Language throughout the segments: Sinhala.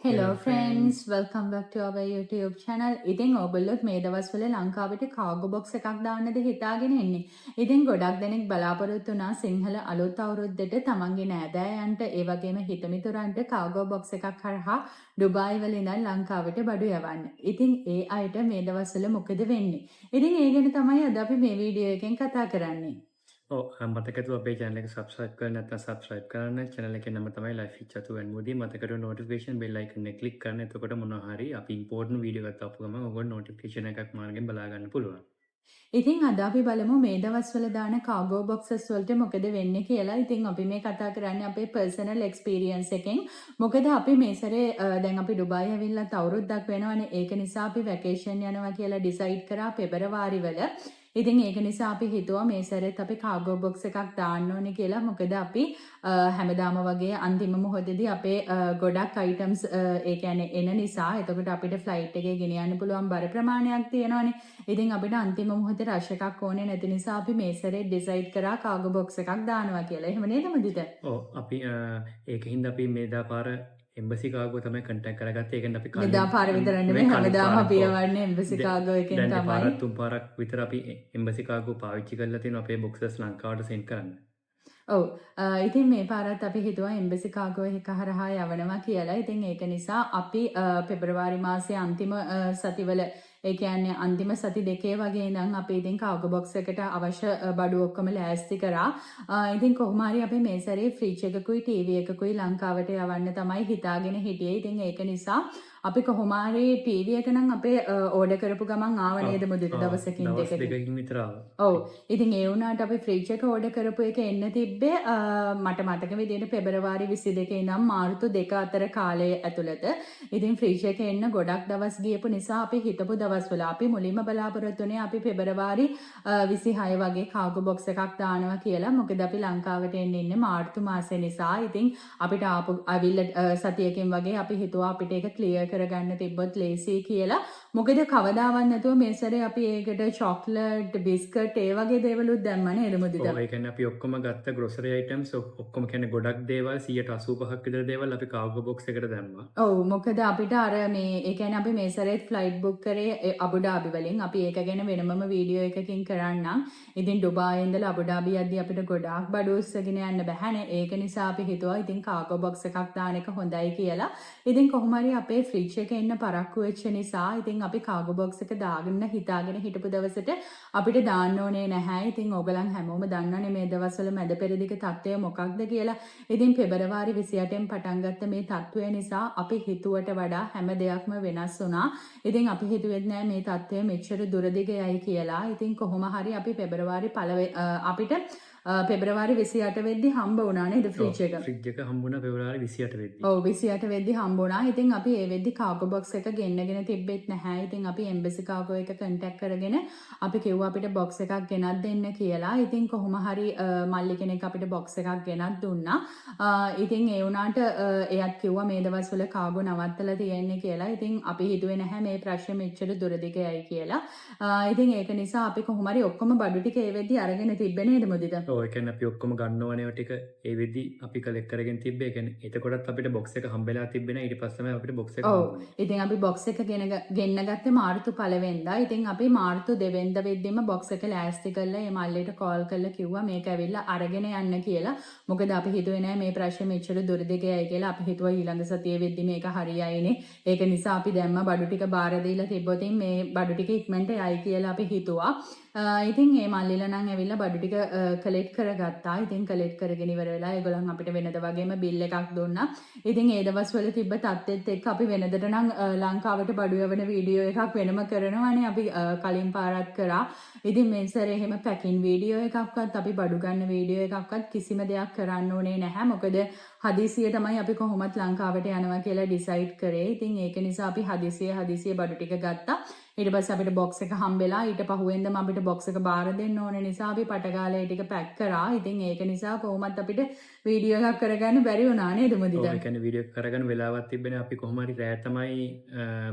Hello Hello friends, friends. welcome back to our YouTube channel. ඉතින් ඔයගොල්ලොත් මේ දවස්වල ලංකාවට කාගෝ බොක්ස් එකක් දාන්නද හිතාගෙන ඉන්නේ. ඉතින් ගොඩක් දෙනෙක් බලාපොරොත්තු වුණා සිංහල අලුත් අවුරුද්දට තමන්ගේ නෑදෑයන්ට ඒ වගේම හිතමිතුරන්ට කාගෝ බොක්ස් එකක් හරහා ඩුබායි වල ඉඳන් ලංකාවට බඩු යවන්න. ඉතින් ඒ අයට මේ දවස්වල මොකද වෙන්නේ? ඉතින් ඒ ගැන තමයි අද අපි මේ වීඩියෝ එකෙන් කතා කරන්නේ. මතකතු අපේ channel එක subscribe කරන්න නැත්නම් subscribe කරන්න. channel එකේ නම තමයි Life with Chatu and Modi. මතකතු notification bell icon එක click කරන්න. එතකොට මොනවා හරි අපි important video එකක් දාපු ගමන් ඔයගොල්ලෝ notification එකක් මාර්ගෙන් බලා ගන්න පුළුවන්. ඉතින් අද අපි බලමු මේ දවස්වල දාන කාගෝ බොක්සස් වලට මොකද වෙන්නේ කියලා. ඉතින් අපි මේ කතා කරන්නේ අපේ පර්සනල් එක්ස්පීරියන්ස් එකෙන්. මොකද අපි මේ සැරේ දැන් අපි ඩුබායි ඇවිල්ලා අවුරුද්දක් වෙනවනේ. ඒක නිසා අපි වැකේෂන් යනවා කියලා ඩිසයිඩ් කරා පෙබරවාරි වල. ඉතින් ඒක නිසා අපි හිතුවා මේ සැරේත් අපි කාගෝ බොක්ස් එකක් දාන්න ඕනේ කියලා. මොකද අපි හැමදාම වගේ අන්තිම මොහොතේදී අපේ ගොඩක් අයිටම්ස් ඒ කියන්නේ එන නිසා එතකොට අපිට ෆ්ලයිට් එකේ ගෙනියන්න පුළුවන් බර ප්‍රමාණයක් තියෙනවනේ. ඉතින් අපිට අන්තිම මොහොතේ රෂ් එකක් ඕනේ නැති නිසා අපි මේ සැරේ ඩිසයිඩ් කරා කාගෝ බොක්ස් එකක් දානවා කියලා. එහෙම නේද මුදිත? අපි ඒකින්ද අපි මේදා පාර එම්බසි කාගෝ තමයි කන්ටැක්ට් කරගත්තේ. ඒකෙන් අපි මෙදා පාර විතර නෙමෙයි හැමදාම අපි යවන්නේ එම්බසි කාගෝ එකෙන් තමයි. දැන් පාරක් තුන් පාරක් විතර අපි එම්බසි කාගෝ පාවිච්චි කරලා තියෙනවා අපේ බොක්සස් ලංකාවට සෙන්ඩ් කරන්න. ඔව් ඉතින් මේ පාරත් අපි හිතුවා එම්බසි කාගෝ එක හරහා යවනවා කියලා. ඉතින් ඒක නිසා අපි පෙබරවාරි මාසයේ අන්තිම සතිවල ඒ කියන්නේ අන්තිම සති දෙකේ වගේ ඉඳන් අපි ඉතින් කාගෝ බොක්ස් එකට අවශ්‍ය බඩු ඔක්කොම ලෑස්ති කරා. ඉතින් කොහොම හරි අපි මේ සැරේ ෆ්‍රිජ් එකකුයි ටීවී එකකුයි ලංකාවට යවන්න තමයි හිතාගෙන හිටියේ. ඉතින් ඒක නිසා අපි කොහොම හරි ටීවී එක නම් අපේ ඕඩර් කරපු ගමන් ආව නේද මුදිත දවසකින් දෙකකින් විතර ආවා. ඔව්. ඉතින් ඒ වුණාට අපි ෆ්‍රිජ් එක ඕඩර් කරපු එක එන්න තිබ්බේ මට මතක විදිහට පෙබරවාරි 22 ඉඳන් මාර්තු 2 අතර කාලය ඇතුළත. ඉතින් ෆ්‍රිජ් එක එන්න ගොඩක් දවස් ගියපු නිසා අපි හිතපු දවස්වල අපි මුලින්ම බලාපොරොත්තු වුණේ අපි පෙබරවාරි 26 වගේ කාගෝ බොක්ස් එකක් දානවා කියලා. මොකද අපි ලංකාවට එන්න ඉන්නේ මාර්තු මාසේ නිසා. ඉතින් අපිට අවිල්ල සතියකින් වගේ අපි හිතුවා අපිට ඒක ක්ලියර් කරගන්න තිබ්බොත් ලේසි කියලා. මොකද කවදාවත් නැතුව මේ සැරේ අපි ඒකට චොක්ලට්, බිස්කට් ඒ වගේ දේවලුත් දැම්ම නේද මුදිත? ඔව් ඒ කියන්නේ අපි ඔක්කොම ගත්ත ග්‍රොසරි අයිටම්ස් ඔක්කොම කියන්නේ ගොඩක් දේවල් 185ක් විතර දේවල් අපි කාගෝ බොක්ස් එකට දැම්මා. ඔව් මොකද අපිට අර මේ ඒ කියන්නේ අපි මේ සැරේත් ෆ්ලයිට් බුක් කරේ අබුඩාබි වලින්. අපි ඒක ගැන වෙනමම වීඩියෝ එකකින් කරන්නම්. ඉතින් ඩුබායි ඉඳලා අබුඩාබි යද්දී අපිට ගොඩාක් බඩු උස්සගෙන යන්න බැහැනේ. ඒක නිසා අපි හිතුවා ඉතින් කාගෝ බොක්ස් එකක් දාන එක හොඳයි කියලා. ඉතින් කොහොම හරි අපේ ෆ්‍රිජ් එකේ ඉන්න පරක්කු වෙච්ච නිසා ඉතින් අපි කාගෝ බොක්ස් එක දාගෙන හිතාගෙන හිටපු දවසට අපිට දාන්න ඕනේ නැහැ. ඉතින් ඕගලන් හැමෝම දන්නවනේ මේ දවස්වල මැද පෙරදිග තත්ත්වය මොකක්ද කියලා. ඉතින් පෙබරවාරි 28න් පටන් ගත්ත මේ තත්ත්වය නිසා අපි හිතුවට වඩා හැම දෙයක්ම වෙනස් වුණා. ඉතින් අපි හිතුවෙත් නෑ මේ තත්ත්වය මෙච්චර දුරදිග යයි කියලා. ඉතින් කොහොම හරි අපි පෙබරවාරි අපිට පෙබරවාරි 28 වෙද්දි හම්බ වුණා නේද ෆ්‍රිජ් එක? ෆ්‍රිජ් එක හම්බ වුණා පෙබරවාරි 28 වෙද්දි. ඔව් 28 වෙද්දි හම්බ වුණා. ඉතින් අපි ඒ වෙද්දි කාගෝ බොක්ස් එක ගෙන්නගෙන තිබ්බෙත් නැහැ. ඉතින් අපි එම්බසි කාගෝ එක කන්ටැක්ට් කරගෙන අපි කිව්වා අපිට බොක්ස් එකක් ගෙනත් දෙන්න කියලා. ඉතින් කොහොම හරි මල්ලි කෙනෙක් අපිට බොක්ස් එකක් ගෙනත් දුන්නා. ඉතින් ඒ වුණාට එයත් කිව්වා මේ දවස්වල කාගෝ නවත්තලා තියෙන්නේ කියලා. ඉතින් අපි හිතුවේ නැහැ මේ ප්‍රශ්නේ මෙච්චර දුරදිග යයි කියලා. ඉතින් ඒක නිසා අපි කොහොම හරි ඔක්කොම බඩු ටික ඒ වෙද්දි අරගෙන තිබ්බේ නේද මුදිත? ඔව් ඒ කියන්නේ අපි ඔක්කොම ගන්නවනේ ටික ඒ වෙද්දි අපි කලෙක්ට් කරගෙන තිබ්බේ. ඒ කියන්නේ එතකොටත් අපිට බොක්ස් එක හම්බෙලා තිබ්බේ නෑ. ඊට පස්සේ තමයි අපිට බොක්ස් එක හම්බුනේ. ඉතින් අපි බොක්ස් එක ගෙන්න ගත්තේ මාර්තු 1 වෙනිදා. ඉතින් අපි මාර්තු 2 වෙනිදා වෙද්දිම බොක්ස් එක ලෑස්ති කරලා මේ මල්ලියට කෝල් කරලා කිව්වා මේක ඇවිල්ලා අරගෙන යන්න කියලා. මොකද අපි හිතුවේ නෑ මේ ප්‍රශ්නේ මෙච්චර දුරදිග යයි කියලා. අපි හිතුවා ඊළඟ සතියේ වෙද්දි මේක හරියයිනේ. ඒක නිසා අපි දැම්ම බඩු ටික බාර දීලා තිබ්බොත් මේ බඩු ටික ඉක්මනට යයි කියලා අපි හිතුවා. ඉතින් මේ මල්ලිලා නම් ඇවිල්ලා බඩු ටික කලෙක්ට් කරගත්තා. ඉතින් කලෙක්ට් කරගෙන ඉවර වෙලා ඒගොල්ලන් අපිට වෙනද වගේම බිල් එකක් දුන්නා. ඉතින් ඒ දවස්වල තිබ්බ තත්ත්වෙත් එක්ක අපි වෙනදට නම් ලංකාවට බඩු යවන වීඩියෝ එකක් වෙනම කරනවානේ. අපි කලින් පාරක් කරා. ඉතින් මේ සැරේ එහෙම පැකින් වීඩියෝ එකක්වත් අපි බඩු ගන්න වීඩියෝ එකක්වත් කිසිම දෙයක් කරන්න ඕනේ නැහැ. මොකද හදිසිය තමයි අපි කොහොමත් ලංකාවට යනවා කියලා ඩිසයිඩ් කරේ. ඉතින් ඒක නිසා අපි හදිසිය බඩු ටික ගත්තා. ඊට පස්සේ අපිට බොක්ස් එක හම්බෙලා ඊට පහුවෙන්දම අපිට බොක්ස් එක බාර දෙන්න ඕන නිසා අපි පටගාලා ඒ ටික පැක් කරා. ඉතින් ඒක නිසා කොහොමත් අපිට වීඩියෝ එකක් කරගන්න බැරි වුණා නේද මුදිත? ඔව් ඒ කියන්නේ වීඩියෝ එක කරගන්න වෙලාවක් තිබ්බේ අපි කොහොම හරි රෑ තමයි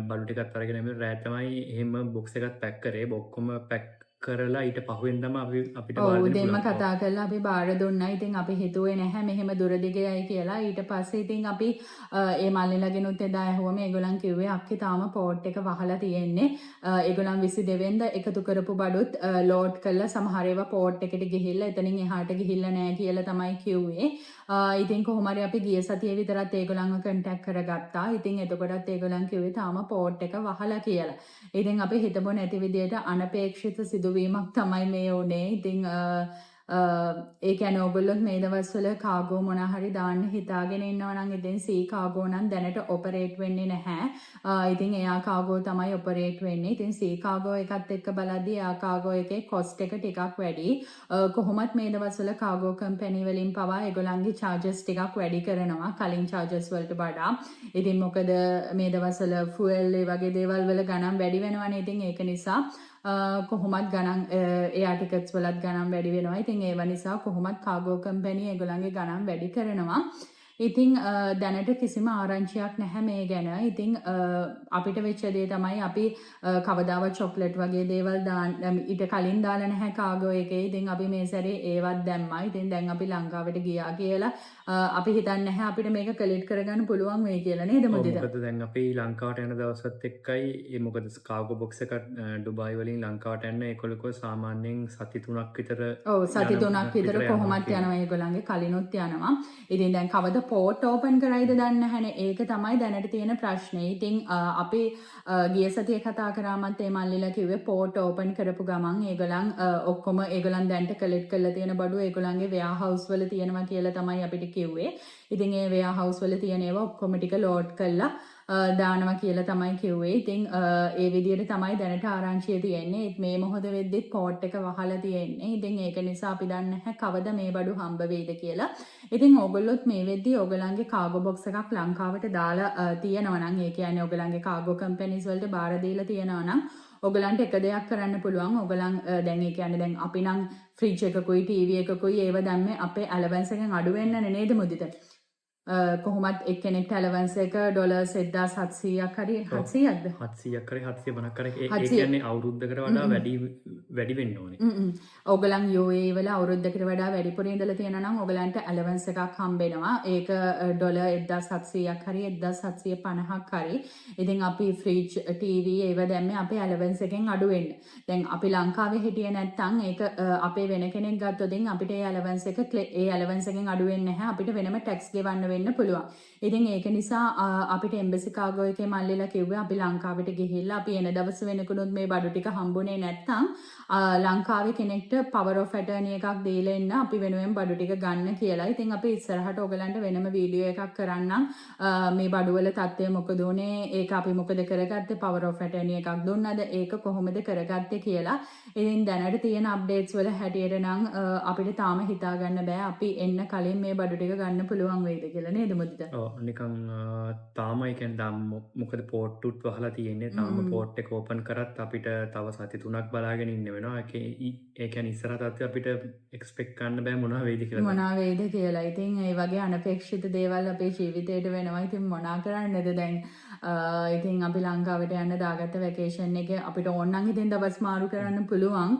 බඩු ටිකක් අරගෙන එමු. රෑ තමයි එහෙම බොක්ස් එකක් පැක් කරේ. ඔක්කොම පැක් කරලා ඊට පහුවෙන්දම අපිට ඔව් බාර දෙන්න දෙන්න පුළුවන්. කතා කරලා අපි බාර දුන්නා. ඉතින් අපි හිතුවේ නැහැ මෙහෙම දුර දිගයයි කියලා. ඊට පස්සේ ඉතින් අපි ඒ මල්ලිලගෙනුත් එදා ඇහුවම ඒගොල්ලන් කිව්වේ අක්කේ තාම පෝට් එක වහලා තියෙන්නේ. ඒගොල්ලන් 22 වෙනිදා එකතු කරපු බඩුත් ලෝඩ් කරලා සමහර ඒවා පෝට් එකට ගිහිල්ලා එතනින් එහාට ගිහිල්ලා නැහැ කියලා තමයි කිව්වේ. ඉතින් කොහොම හරි අපි ගිය සතියේ විතරත් ඒගොල්ලන්ව කන්ටැක්ට් කරගත්තා. ඉතින් එතකොටත් ඒගොල්ලන් කිව්වේ තාම පෝට් එක වහලා කියලා. ඉතින් අපි හිතපො නැති විදියට අනපේක්ෂිත සිදුවීමක් තමයි මේ වුණේ. ඉතින් ඒ කියන්නේ ඔයගොල්ලෝ මේ දවස්වල කාගෝ මොනා හරි දාන්න හිතාගෙන ඉන්නවා නම් ඉතින් සී කාගෝ නම් දැනට ඔපරේට් වෙන්නේ නැහැ. ඉතින් එයා කාගෝ තමයි ඔපරේට් වෙන්නේ. ඉතින් සී කාගෝ එකත් එක්ක බලද්දී එයා කාගෝ එකේ කොස්ට් එක ටිකක් වැඩි. කොහොමත් මේ දවස්වල කාගෝ කම්පැනි වලින් පවා ඒගොල්ලන්ගේ charges ටිකක් වැඩි කරනවා කලින් charges වලට වඩා. ඉතින් මොකද මේ දවස්වල fuel ඒ වගේ දේවල් වල ගණන් වැඩි වෙනවනේ. ඉතින් ඒක නිසා කොහොමත් ගණන් එයා ටිකට්ස් වලත් ගණන් වැඩි වෙනවා. ඉතින් ඒව නිසා කොහොමත් කාගෝ කම්පැනි ඒගොල්ලන්ගේ ගණන් වැඩි කරනවා. ඉතින් දැනට කිසිම ආරංචියක් නැහැ මේ ගැන. ඉතින් අපිට වෙච්ච දේ තමයි අපි කවදාවත් චොක්ලට් වගේ දේවල් ඊට කලින් දාලා නැහැ කාගෝ එකේ. ඉතින් අපි මේ සැරේ ඒවත් දැම්මා. ඉතින් දැන් අපි ලංකාවට ගියා කියලා අපි හිතන්නේ නැහැ අපිට මේක කලෙක්ට් කරගන්න පුළුවන් වෙයි කියලා නේද මුදිත? මොකද දැන් අපි ලංකාවට යන දවසත් එක්කයි මොකද කාගෝ බොක්ස් එක ඩුබායි වලින් ලංකාවට යන්න ඒකොල්ලෝ සාමාන්‍යයෙන් සති 3ක් විතර ඔව් සති 3ක් විතර කොහොමත් යනවා ඒගොල්ලන්ගේ කලිනුත් යනවා. ඉතින් දැන් කවද පෝට් ඕපන් කරයිද දන්නේ නැහැනේ. ඒක තමයි දැනට තියෙන ප්‍රශ්නේ. ඉතින් අපි ගිය සතියේ කතා කරාමත් ඒ මල්ලිලා කිව්වේ පෝට් ඕපන් කරපු ගමන් ඒගොල්ලන් ඔක්කොම ඒගොල්ලන් දැන්ට කලෙක්ට් කරලා තියෙන බඩු ඒගොල්ලන්ගේ වෙයා හවුස් වල තියෙනවා කියලා තමයි අපිට කිව්වේ. ඉතින් ඒ වෙයා හවුස් වල තියෙන ඒවා ඔක්කොම ටික ලෝඩ් කරලා දානවා කියලා තමයි කිව්වේ. ඉතින් ඒ විදිහට තමයි දැනට ආරංචිය තියෙන්නේ. මේ මොහොත වෙද්දිත් පෝට් එක වහලා තියෙන්නේ. ඉතින් ඒක නිසා අපි දන්නේ නැහැ කවද මේ බඩු හම්බ වෙයිද කියලා. ඉතින් ඕගොල්ලොත් මේ වෙද්දි ඕගොල්ලන්ගේ කාගෝ බොක්ස් එකක් ලංකාවට දාලා තියෙනවා නම් ඒ කියන්නේ ඕගොල්ලන්ගේ කාගෝ කම්පැනිස් වලට බාර දීලා තියෙනවා නම් ඔයගලන්ට එක දෙයක් කරන්න පුළුවන්. ඔයගලන් දැන් ඒ කියන්නේ දැන් අපි නම් ෆ්‍රිජ් එකකුයි ටීවී එකකුයි ඒව දැම්මේ අපේ ඇලවන්ස් එකෙන් අඩු වෙන්නනේ නේද මුදිත? කොහොමත් එක්කෙනෙක්ට ඇලවන්ස් එක ඩොලර්ස් 1700ක් හරි 700ක්ද 700ක් හරි 750ක් හරි ඒ කියන්නේ අවුරුද්දකට වඩා වැඩි වෙන්න ඕනේ. ඔයගලන් UAE වල අවුරුද්දකට වඩා වැඩිපුර ඉඳලා තියෙනවා නම් ඔයගලන්ට ඇලවන්ස් එකක් හම්බෙනවා. ඒක ඩොලර් 1700ක් හරි 1750ක් හරි. ඉතින් අපි ෆ්‍රිජ් ටීවී ඒව දැම්මේ අපේ ඇලවන්ස් එකෙන් අඩු වෙන්න. දැන් අපි ලංකාවේ හිටියේ නැත්නම් ඒක අපේ වෙන කෙනෙක් ගත්තොත් අපිට ඒ ඇලවන්ස් එක ඒ ඇලවන්ස් එකෙන් අඩු වෙන්නේ නැහැ. අපිට වෙනම ටැක්ස් ගෙවන්න වෙන්න පුළුවන්. ඉතින් ඒක නිසා අපිට එම්බසි කාගෝ එකේ මල්ලිලා කිව්වේ අපි ලංකාවට ගිහිල්ලා අපි එන දවස් වෙනකුණුත් මේ බඩු ටික හම්බුනේ නැත්නම් ලංකාවේ කෙනෙක්ට පවර් ඔෆ් ඇටර්නි එකක් දීලා එන්න අපි වෙනුවෙන් බඩු ටික ගන්න කියලා. ඉතින් අපි ඉස්සරහට ඔයගලන්ට වෙනම වීඩියෝ එකක් කරන්නම් මේ බඩු වල තත්ත්වය මොකද උනේ, ඒක අපි මොකද කරගත්තේ, පවර් ඔෆ් ඇටර්නි එකක් දුන්නද, ඒක කොහොමද කරගත්තේ කියලා. ඉතින් දැනට තියෙන අප්ඩේට්ස් වල හැටියට නම් අපිට තාම හිතා ගන්න බෑ අපි එන්න කලින් මේ බඩු ටික ගන්න පුළුවන් වෙයිද කියලා නේද මුදිත? ඔව් නිකන් තාම ඒ කියන්නේ මොකද පෝට්ටුත් වහලා තියෙන්නේ. තාම පෝට් එක ඕපන් කරත් අපිට තව සති 3ක් බලාගෙන ඉන්න වෙනවා. ඒ කියන්නේ ඉස්සරහ තත්ත්වය අපිට එක්ස්පෙක්ට් කරන්න බෑ මොනවා වෙයිද කියලා. මොනවා වෙයිද කියලා. ඉතින් ඒ වගේ අනපේක්ෂිත දේවල් අපේ ජීවිතේට වෙනවා. ඉතින් මොනා කරන්නද දැන්? ඉතින් අපි ලංකාවට යන්න දාගත්ත වැකේෂන් එක අපිට ඕනනම් ඉතින් දවස් මාරු කරන්න පුළුවන්.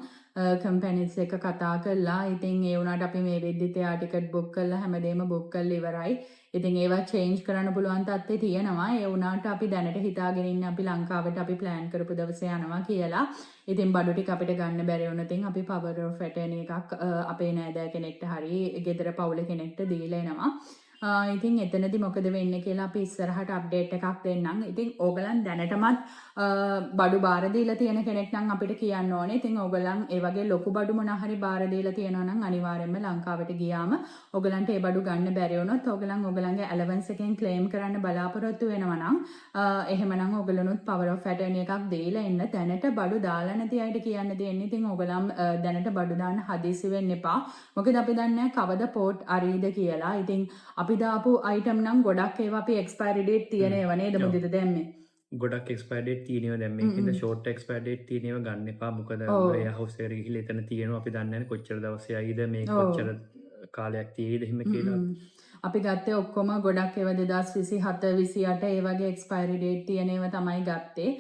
කම්පැනිස් එක කතා කරලා. ඉතින් ඒ වුණාට අපි මේ වෙද්දිත් එයා ටිකට් බුක් කරලා හැමදේම බුක් කරලා ඉවරයි. ඉතින් ඒවා චේන්ජ් කරන්න පුළුවන් තත්ත්වේ තියෙනවා. ඒ වුණාට අපි දැනට හිතාගෙන ඉන්නේ අපි ලංකාවට අපි ප්ලෑන් කරපු දවසේ යනවා කියලා. ඉතින් බඩු ටික අපිට ගන්න බැරි වුණොත් අපි පවර් ඔෆ් ඇටර්නි එකක් අපේ නෑදෑ කෙනෙක්ට හරි ගෙදර පවුලේ කෙනෙක්ට දීලා එනවා. ඉතින් එතනදි මොකද වෙන්නේ කියලා අපි ඉස්සරහට අප්ඩේට් එකක් දෙන්නම්. ඉතින් ඕගලන් දැනටමත් බඩු බාර දීලා තියෙන කෙනෙක් නම් අපිට කියන්න ඕනේ. ඉතින් ඕගලන් ඒ වගේ ලොකු බඩු මොනවා හරි බාර දීලා තියෙනවා නම් අනිවාර්යයෙන්ම ලංකාවට ගියාම ඕගලන්ට ඒ බඩු ගන්න බැරි වුණොත් ඕගලන් ඕගලන්ගේ ඇලවන්ස් එකෙන් ක්ලේම් කරන්න බලාපොරොත්තු වෙනවා නම් එහෙමනම් ඕගලනුත් පවර් ඔෆ් ඇටර්නි එකක් දීලා එන්න. දැනට බඩු දාලා නැති අයට කියන්න දෙන්නේ. ඉතින් ඕගලන් දැනට බඩු දාන්න හදිසි වෙන්න එපා. මොකද අපි දන්නේ කවද පෝට් අරීද කියලා. ඉතින් අපි දාපු අයිටම් නම් ගොඩක් ඒවා අපි එක්ස්පයරි ඩේට් තියෙන ඒවා නේද මුදිත දැම්මේ? ගොඩක් එක්ස්පයරි ඩේට් තියෙනවා දැන් මේකෙන්ද ෂෝට් එක්ස්පයරි ඩේට් තියෙනවා ගන්න එපා. මොකද ඒ හවුස් එකට ගිහිල්ලා එතන තියෙනවා අපි දන්නේ නැහැ කොච්චර දවසයයිද මේ කොච්චර කාලයක් තියෙයිද එහෙම කියලා. අපි ගත්තේ ඔක්කොම ගොඩක් ඒවා 2027 28 ඒ වගේ එක්ස්පයරි ඩේට් තියෙන ඒවා තමයි ගත්තේ.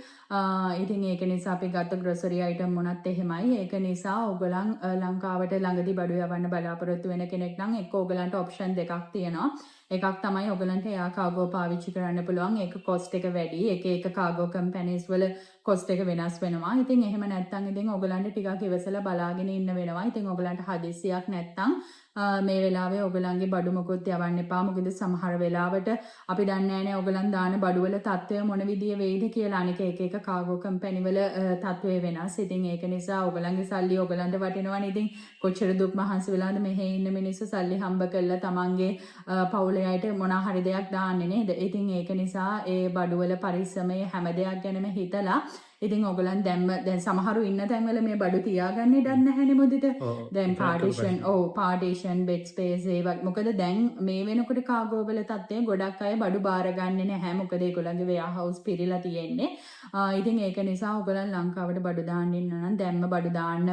ඉතින් ඒක නිසා අපි ගත්ත ග්‍රොසරි අයිටම් මොනත් එහෙමයි. ඒක නිසා ඕගොල්ලන් ලංකාවට ළඟදී බඩු යවන්න බලාපොරොත්තු වෙන කෙනෙක් නම් එක්ක ඕගොල්ලන්ට ඔප්ෂන් දෙකක් තියෙනවා. එකක් තමයි ඔයගලන්ට එයා කාගෝ පාවිච්චි කරන්න පුළුවන්. ඒක කොස්ට් එක වැඩි. එක කාගෝ කම්පැනිස් වල කොස්ට් එක වෙනස් වෙනවා. ඉතින් එහෙම නැත්නම් ඉතින් ඔයගලන්ට ටිකක් ඉවසලා බලාගෙන ඉන්න වෙනවා. ඉතින් ඔයගලන්ට හදිස්සියක් නැත්නම් මේ වෙලාවේ ඔයගලන්ගේ බඩු මොකොත් යවන්න එපා. මොකද සමහර වෙලාවට අපි දන්නේ නැහැ ඔයගලන් දාන බඩු වල තත්ත්වය මොන විදිය වෙයිද කියලා. අනික එක කාගෝ කම්පැනි වල තත්ත්වය වෙනස්. ඉතින් ඒක නිසා ඔයගලන්ගේ සල්ලි ඔයගලන්ට වටිනවනේ. ඉතින් කොච්චර දුක් මහන්සි වෙලාද මෙහෙ ඉන්න මිනිස්සු සල්ලි හම්බ කරලා තමන්ගේ පවුලේ අයට මොනා හරි දෙයක් දාන්නේ නේද? ඉතින් ඒක නිසා ඒ බඩුවල පරිස්සමයේ හැම දෙයක් ගැනම හිතලා ඉතින් ඔයගලන් දැන් සමහරු ඉන්න තැන්වල මේ බඩු තියාගන්න ඉඩක් නැහැනේ මොදිට. දැන් පාර්ටිෂන් බෙඩ් ස්පේස් ඒ වගේ. මොකද දැන් මේ වෙනකොට කාගෝ වල තත්ත්වය ගොඩක් අය බඩු බාරගන්නේ නැහැ. මොකද ඒගොල්ලන්ගේ වෙයාහවුස් පිරීලා තියෙන්නේ. ඉතින් ඒක නිසා ඔයගලන් ලංකාවට බඩු දාන්න ඉන්න නම් දැම්ම බඩු දාන්න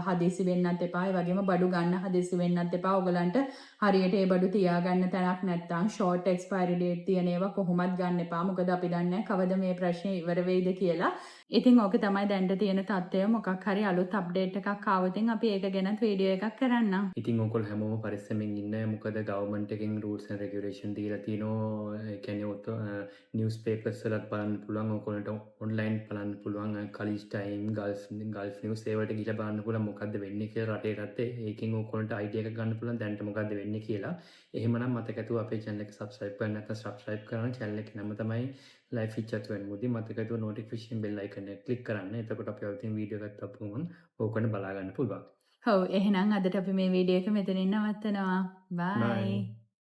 හදිසි වෙන්නත් එපා. ඒ වගේම බඩු ගන්න හදිසි වෙන්නත් එපා. ඔයගලන්ට හරියට ඒ බඩු තියාගන්න තැනක් නැත්නම් ෂෝට් එක්ස්පයරි ඩේට් තියෙන ඒවා කොහොමත් ගන්න එපා. මොකද අපි දන්නේ නැහැ කවද මේ ප්‍රශ්නේ ඉවර වෙයිද කියලා. ඉතින් ඕක තමයි දැන්ට තියෙන තත්ත්වය. මොකක් හරි අලුත් අප්ඩේට් එකක් ආවොතින් අපි ඒක ගැනත් වීඩියෝ එකක් කරන්නම්. ඉතින් ඔයගොල්ලෝ හැමෝම පරිස්සමෙන් ඉන්න. මොකද ගවර්න්මන්ට් එකෙන් rules and regulation දීලා තිනෝ. ඒ කියන්නේ නිවුස් පේපර්ස් වලත් බලන්න පුළුවන්. ඔයගොල්ලන්ට ඔන්ලයින් බලන්න පුළුවන්. කලිස් ටයිම් ගල්ෆ් නිවුස් ඒවට ගිහලා බලන්න පුළුවන් මොකද්ද වෙන්නේ කියලා රටේ රටේ. ඒකෙන් ඔයගොල්ලන්ට අයිඩියා එකක් ගන්න පුළුවන් දැන්ට මොකද්ද වෙන්නේ කියලා. එහෙමනම් මතකතුව අපේ channel එක subscribe කරන්න නැත්නම් subscribe කරන්න. channel එකේ නම තමයි life feature 2 මුදී. මතකතුව notification bell icon එක click කරන්න. එතකොට අපි අවුතින් වීඩියෝ එකක් අපුවම ඕකන බලා ගන්න පුළුවන්. ඔව් එහෙනම් අදට අපි මේ වීඩියෝ එක මෙතනින් නවත්තනවා. bye.